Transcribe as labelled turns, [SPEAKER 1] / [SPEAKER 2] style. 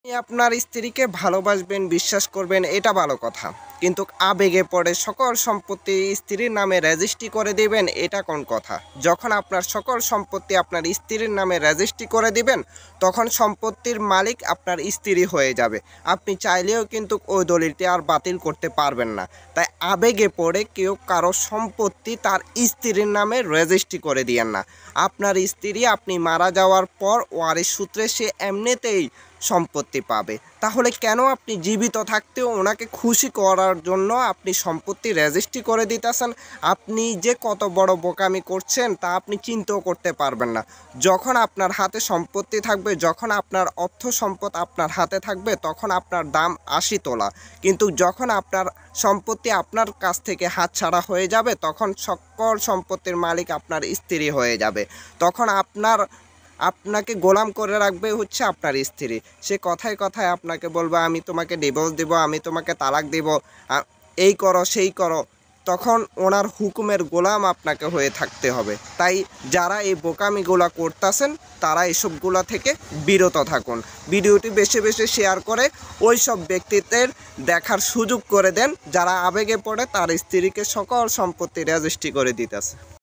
[SPEAKER 1] আপনি আপনার স্ত্রীকে ভালোবাসবেন, বিশ্বাস করবেন, এটা ভালো কথা। কিন্তু আবেগে পড়ে সকল সম্পত্তি স্ত্রীর নামে রেজিস্ট্রি করে দিবেন, এটা কোন কথা? যখন আপনার সকল সম্পত্তি আপনার স্ত্রীর নামে রেজিস্ট্রি করে দিবেন, তখন সম্পত্তির মালিক আপনার স্ত্রী হয়ে যাবে। আপনি চাইলেও কিন্তু ওই দলিলটি আর বাতিল করতে পারবেন না। তাই আবেগে পড়ে কেউ কারো সম্পত্তি তার স্ত্রীর নামে রেজিস্ট্রি করে দিয়েন না। আপনার স্ত্রী আপনি মারা যাওয়ার পর ওয়ারিশ সূত্রে সে এমনিতেই সম্পত্তি পাবে। তাহলে কেন আপনি জীবিত থাকতেও ওনাকে খুশি করার জন্য আপনি সম্পত্তি রেজিস্ট্রি করে দিতেছেন? আপনি যে কত বড় বোকামি করছেন তা আপনি চিন্তাও করতে পারবেন না। যখন আপনার হাতে সম্পত্তি থাকবে, যখন আপনার অর্থ সম্পদ আপনার হাতে থাকবে, তখন আপনার দাম ৮০ তোলা। কিন্তু যখন আপনার সম্পত্তি আপনার কাছ থেকে হাতছাড়া হয়ে যাবে, তখন সকল সম্পত্তির মালিক আপনার স্ত্রী হয়ে যাবে। তখন আপনাকে গোলাম করে রাখবে হচ্ছে আপনার স্ত্রী। সে কথায় কথায় আপনাকে বলবে, আমি তোমাকে ডিভোর্স দেব, আমি তোমাকে তালাক দেব, এই করো সেই করো। তখন ওনার হুকুমের গোলাম আপনাকে হয়ে থাকতে হবে। তাই যারা এই বোকামিগুলা করতেছেন তারা এসবগুলা থেকে বিরত থাকুন। ভিডিওটি বেশি বেশি শেয়ার করে ওই সব ব্যক্তিদের দেখার সুযোগ করে দেন যারা আবেগে পড়ে তার স্ত্রীকে সকল সম্পত্তি রেজিস্ট্রি করে দিতেছে।